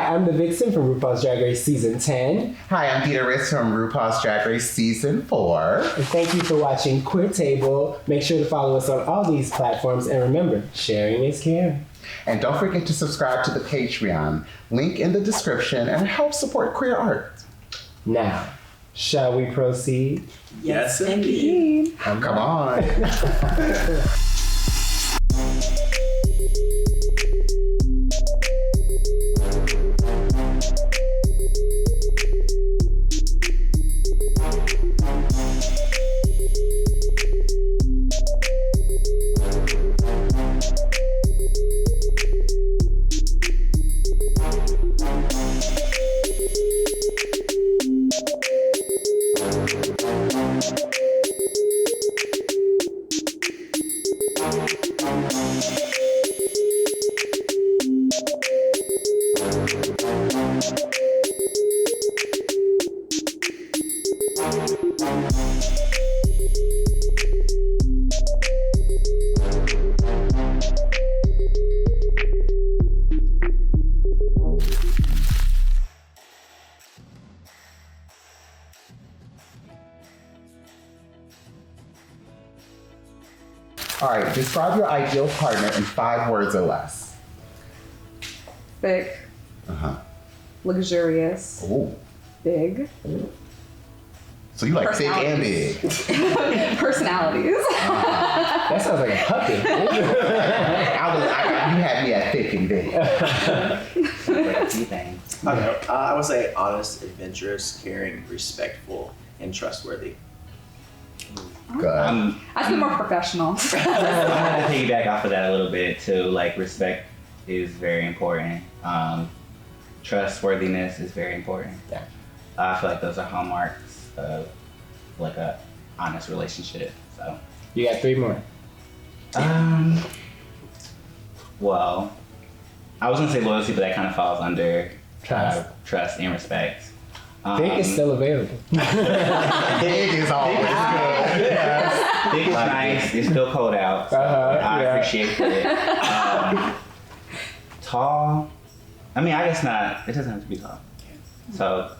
I'm the Vixen from RuPaul's Drag Race Season 10. Hi, I'm Peter Ritz from RuPaul's Drag Race Season 4. And thank you for watching Queer Table. Make sure to follow us on all these platforms. And remember, sharing is caring. And don't forget to subscribe to the Patreon. Link in the description and help support queer art. Now, shall we proceed? Yes, indeed. Come on. All right, describe your ideal partner in 5 words or less. Thick. Luxurious. Ooh. Big. So you like thick and big. Personalities. That sounds like a puppy. You had me at thick and big. Like a few things. Okay. I would say honest, adventurous, caring, respectful, and trustworthy. Good. I feel more professional. I'm gonna piggyback off of that a little bit too. Like respect is very important. Trustworthiness is very important. Yeah. I feel like those are hallmarks of like a honest relationship. So You got 3 more. well, I was gonna say loyalty, but that kind of falls under trust and respect. Think it's still available. Big is always good. Yes. Think it's nice. It's still cold out. So I appreciate it. Tall. I mean, I guess not. It doesn't have to be tall. So.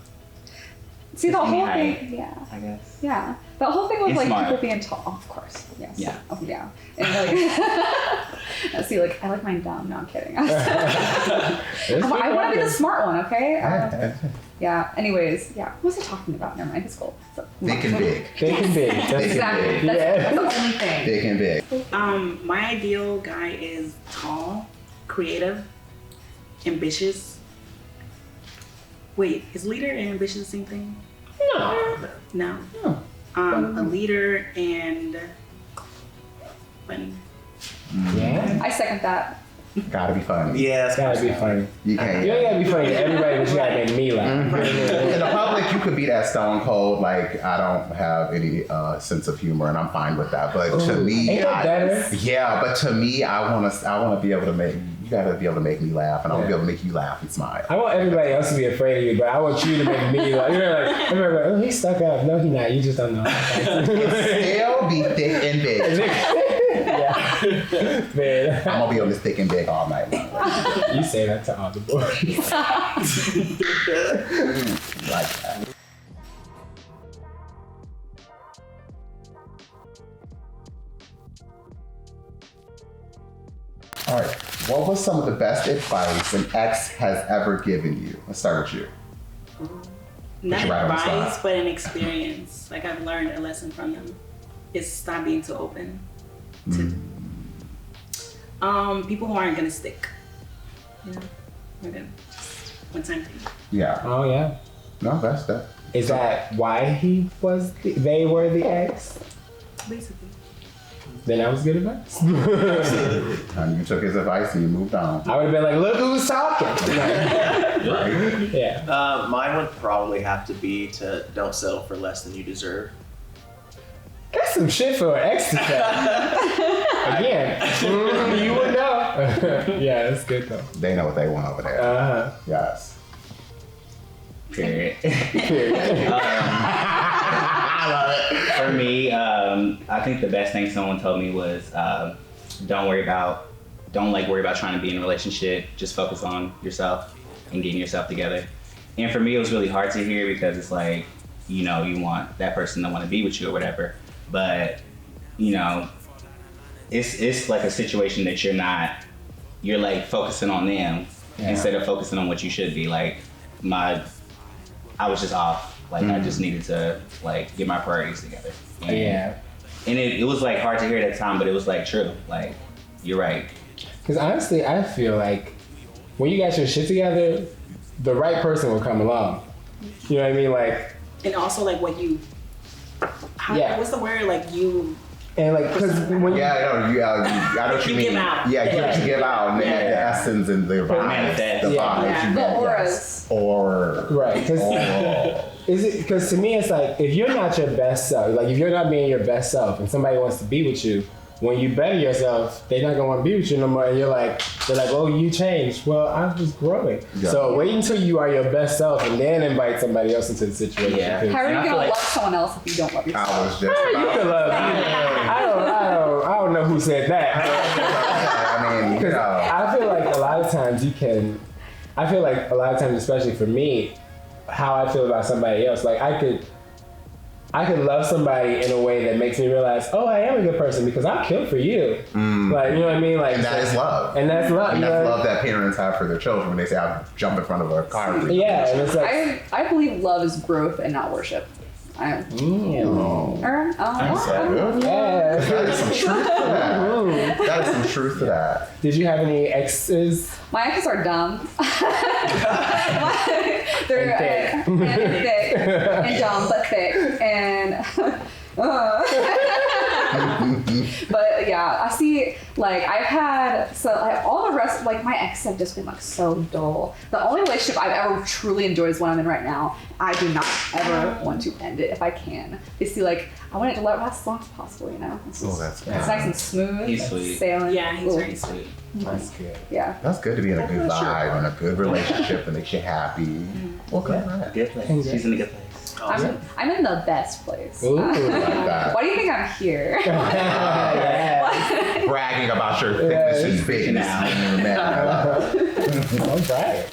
See, the whole height, thing, yeah. I guess. Yeah. The whole thing with And like smart. people being tall, of course. Yes. Yeah. Oh, yeah. And like, see, like, I like mine dumb. No, I'm kidding. I want to be the smart one, okay? Yeah. Anyways, yeah. What was I talking about? Never mind. It's cool. So, Thick and big. Thick and big. Exactly. big. That's the only thing. Thick and big. My ideal guy is tall, creative, ambitious. Wait, is leader and ambitious the same thing? No. A leader and funny. Yeah. I second that. Gotta be funny. Yeah, It's gotta be funny. You can't. You ain't gotta be funny to everybody, but you gotta make me laugh. In the public, you could be that stone cold. Like I don't have any sense of humor, and I'm fine with that. But to me, Ain't that better? Yeah, but to me, I wanna be able to make. You gotta be able to make me laugh, and I want to be able to make you laugh and smile. I want everybody else to be afraid of you, but I want you to make me laugh. You're like, everybody like, oh, he's stuck up. No, he's not. You just don't know. Still be thick and big. Yeah. Man. I'm gonna be on this thick and big all night long. You say that to all the boys. Like that. All right. What was some of the best advice an ex has ever given you? Let's start with you. Not you right on the advice, spot. but an experience. Like I've learned a lesson from them. Is stop being too open to people who aren't gonna stick. You know, we're gonna one time thing. Yeah. Oh, yeah. No, that's that. Is that why they were the ex? Basically. Then that was good advice. And you took his advice and you moved on. I would have been like, look who's talking. Right? Yeah. Mine would probably have to be to don't settle for less than you deserve. That's some shit for an ex to say. Again, you would know. Yeah, that's good though. They know what they want over there. Yes. Period. Period. I love it. For me, I think the best thing someone told me was don't worry about trying to be in a relationship. Just focus on yourself. and getting yourself together. And for me, it was really hard to hear because it's like, you know, you want that person to want to be with you or whatever. But, you know, it's like a situation that you're like focusing on them instead of focusing on what you should be. Like I was just off. Like I just needed to like get my priorities together. And it was like hard to hear at that time, but it was like true. Like you're right. Because honestly, I feel like when you got your shit together, the right person will come along. You know what I mean? Like, And also like what you, what's the word? Like you. And like, because when I know what you mean. Give out. Yeah, what you give out, and the essence and the vibes, the vibes. The auras. Right. Because to me, it's like, if you're not your best self, like if you're not being your best self and somebody wants to be with you, when you better yourself, they're not gonna want to be with you no more. And they're like, oh, you changed. Well, I'm just growing. Yeah. So wait until you are your best self and then invite somebody else into the situation. Yeah. How are you gonna love someone else if you don't love yourself? I was just you can love. I don't know who said that. I mean, you know. I feel like a lot of times especially for me, how I feel about somebody else, like I could love somebody in a way that makes me realize, oh, I am a good person because I'll kill for you. Like, you know what I mean? Like, and that is love. And that's love. And that's love that parents have for their children when they say, I'll jump in front of a car. Yeah, and it's like, I believe love is growth and not worship. That is some truth to that. That is some truth to that. Did you have any exes? My exes are dumb. They're thick. And dumb, but thick. And but yeah, I see, like, I've had, so like, all the rest, like, my exes have just been like so dull. The only relationship I've ever truly enjoyed is one I'm in right now. I do not ever want to end it if I can. Basically, like, I want it to last as long as possible, you know? It's just, that's good. it's nice and smooth. He's sweet. Sailing. Yeah, he's very sweet. That's good. Yeah. That's good to be in a good vibe and a good relationship that makes you happy. Well, congrats. Good place. She's in a good place. I'm in the best place. Ooh, like that. Why do you think I'm here? Bragging about your thickness and bigness. All right.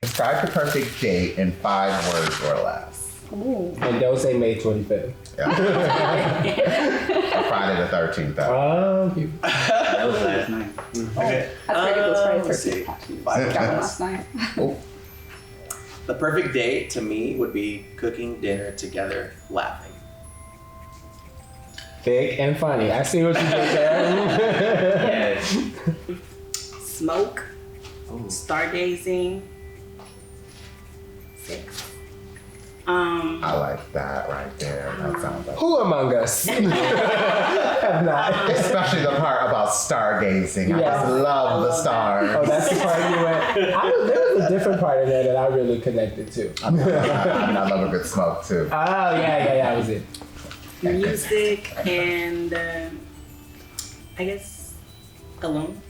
Describe the perfect date in 5 words or less. Ooh. And don't say May 25th. Yeah. Or Friday the 13th, though. That was last night. Okay. That's ridiculous. let's see. Friday 13th. Got one last night. The perfect date to me would be cooking dinner together, laughing. Thick and funny. I see what you did there. Yes. Smoke. Stargazing. 6. I like that right there. That sounds like. Who among us have not? Especially the part about stargazing. I just love the stars. Oh, that's the part you went. There was a different part of there that I really connected to. I mean, I love a good smoke too. Oh, yeah, that was it. Music and I guess alone.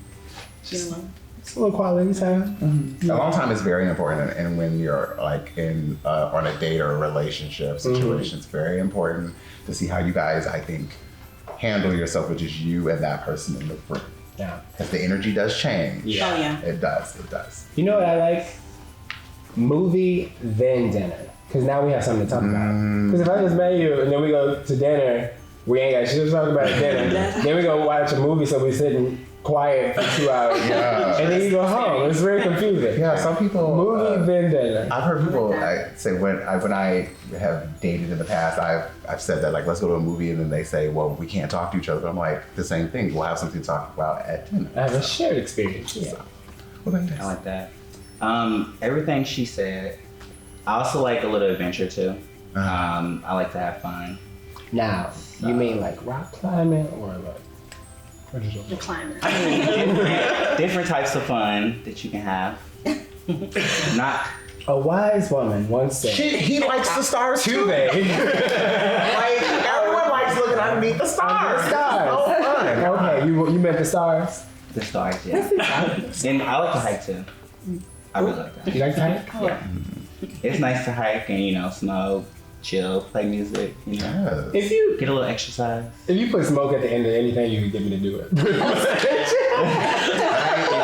Being alone. It's a little quality time. Alone time is very important, and when you're like in on a date or a relationship situation, it's very important to see how you guys, I think, handle yourself with just you and that person in the room. Yeah. Because the energy does change. Yeah. Oh yeah. It does. It does. You know what I like? Movie, then dinner. Because now we have something to talk about. Because if I just met you and then we go to dinner, we ain't got shit to talk about at dinner. Then we go watch a movie, so we're sitting quiet for 2 hours. Yeah. And then you go home. It's very confusing. Yeah, some people. Movie, then dinner. I've heard people say when I have dated in the past, I've said that, like, let's go to a movie, and then they say, well, we can't talk to each other. But I'm like, the same thing. We'll have something to talk about at dinner. I have a shared experience. Yeah. So, what about you I guys? like that. Everything she said. I also like a little adventure too. I like to have fun. Now, you mean like rock climbing or like? The climber. I mean, different types of fun that you can have. Not A wise woman once said. He likes the stars too. Like, Everyone likes looking underneath the stars. the stars. Oh, fun. Okay, you meant the stars. the stars, yeah. And I like to hike too. I really like that. You like to hike? Yeah. It's nice to hike and, smoke, chill, play music, you know. If you Get a little exercise. If you put smoke at the end of anything, you can get me to do it.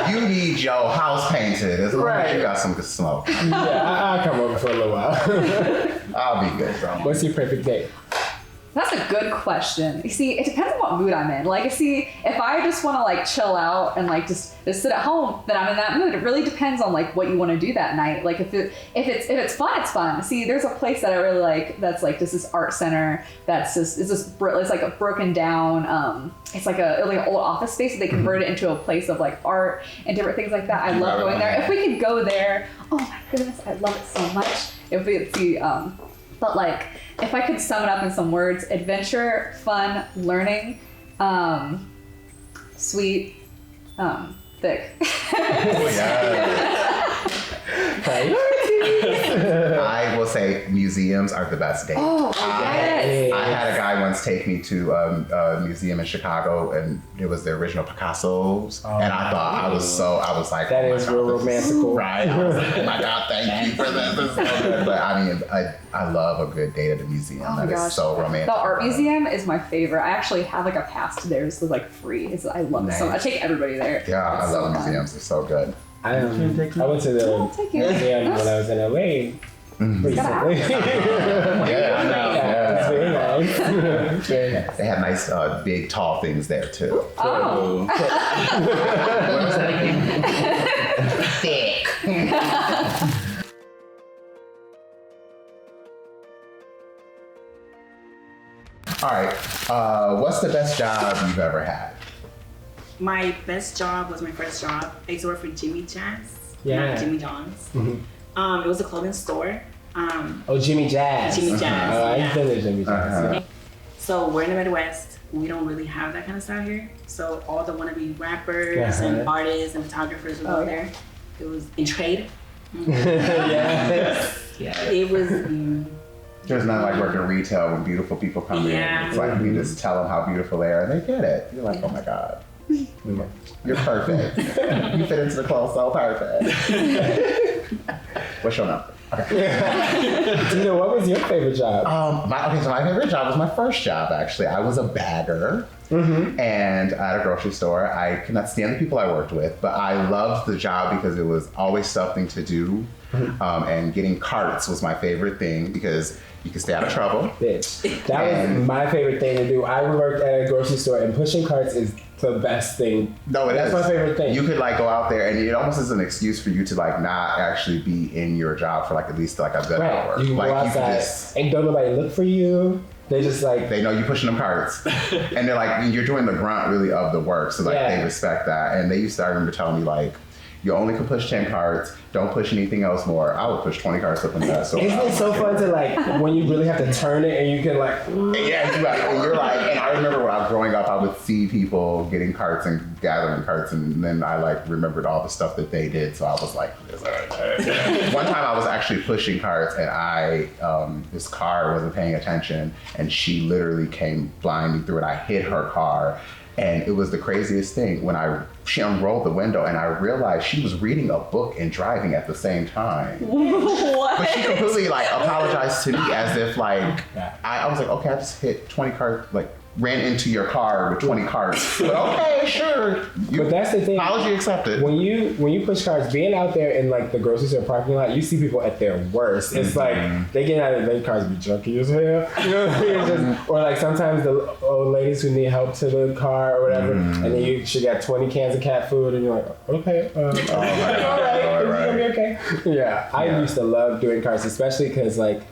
If you need your house painted, as long as you got some good smoke, I'll come over for a little while. I'll be good, bro. What's your perfect date? That's a good question. You see, it depends on what mood I'm in. Like, if I just want to like chill out and like just sit at home, then I'm in that mood. It really depends on like what you want to do that night. Like if it's fun, it's fun. See, there's a place that I really like. That's like just this art center. It's like a broken down. It's like an old office space. So they converted it into a place of like art and different things like that. I love going there. If we could go there, oh my goodness, I love it so much. If we could see, but like. If I could sum it up in some words, adventure, fun, learning, sweet, thick. Oh, yeah. I will say museums are the best date. Oh, yes. I had a guy once take me to a museum in Chicago, and it was the original Picasso's, and I thought I was like, that oh is God, real this is romantical. right? I was like, oh my God, thank you for this. This is so good. But I mean, I love a good date at a museum. Oh my That gosh. is so romantic. The art museum is my favorite. I actually have like a pass to theirs. It's like free. I love it so much. I take everybody there. Yeah, It's I so love fun. museums. They're so good. I went to the I'll take you. museum when I was in LA. Recently. Yeah, I know. It's very nice. Very nice. They have nice, big, tall things there too. Oh. Thick. All right. What's the best job you've ever had? My best job was my first job. I used to work for Jimmy Jazz, Yeah. not Jimmy John's. Mm-hmm. It was a clothing store. Jimmy Jazz. Jimmy Jazz. Oh, I yeah. used to live Jimmy Jazz. So we're in the Midwest. We don't really have that kind of stuff here. So all the wannabe rappers and artists and photographers would go there. It was in trade. Yeah. It was. There's not like working retail when beautiful people come in. It's like you just tell them how beautiful they are and they get it. You're like, oh my God. You're perfect. You fit into the clothes so perfect. What's your number? Okay. Tina, what was your favorite job? My favorite job was my first job, actually. I was a bagger and at a grocery store. I could not stand the people I worked with, but I loved the job because it was always something to do. And getting carts was my favorite thing because you could stay out of trouble. Bitch. That was my favorite thing to do. I worked at a grocery store and pushing carts is the best thing. No, That's my favorite thing. You could like go out there and it almost is an excuse for you to like not actually be in your job for like at least like a good hour. You can like go outside and don't nobody look for you. They just like they know you pushing them carts, and they're like you're doing the grunt really of the work, so like they respect that. And they used to, I remember telling me like, you only can push 10 carts. Don't push anything else more. I would push 20 carts up in that. So isn't it so fun to like when you really have to turn it and you can like yeah, you're like, and I remember when I was growing up, I would see people getting carts and gathering carts, and then I like remembered all the stuff that they did. So I was like, one time I was actually pushing carts, and this car wasn't paying attention, and she literally came blinding through it. I hit her car. And it was the craziest thing when she unrolled the window and I realized she was reading a book and driving at the same time. What? But she completely like apologized to me as if like, I was like, okay, I just hit 20 carts, like ran into your car with 20 carts. But okay, sure. But that's the thing. Apology accepted. When you push cars, being out there in like the grocery store parking lot, you see people at their worst. It's like they get out of their cars be junky as hell. You know what I mean? Or like sometimes the old ladies who need help to the car or whatever, and then she got 20 cans of cat food, and you're like, okay, all right, gonna be okay. Yeah, I used to love doing cars, especially because like.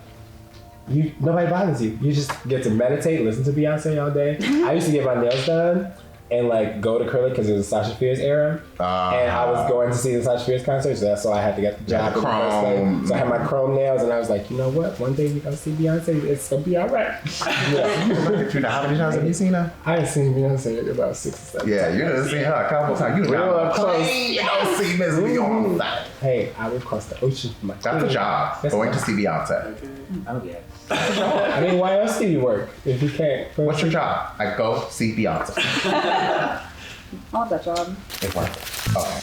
Nobody bothers you. You just get to meditate, listen to Beyonce all day. I used to get my nails done and like go to acrylic because it was Sasha Fierce era, and I was going to see the Sasha Fierce concert, so that's why I had to get the job. The chrome. So I had my chrome nails, and I was like, you know what? One day we gonna see Beyonce. It's gonna be all right. Yeah. How many times have you seen her? I ain't seen Beyonce about 6 or 7. Yeah, you done seen her a couple times. You Real know up close. You don't see Miss Beyonce. Hey, I would cross the ocean for my That's a job. That's Going a to see Beyonce. Oh yeah. I mean, why else do you work if you can't? What's your job? I go see Beyonce. I want that job. It's worth it. Okay.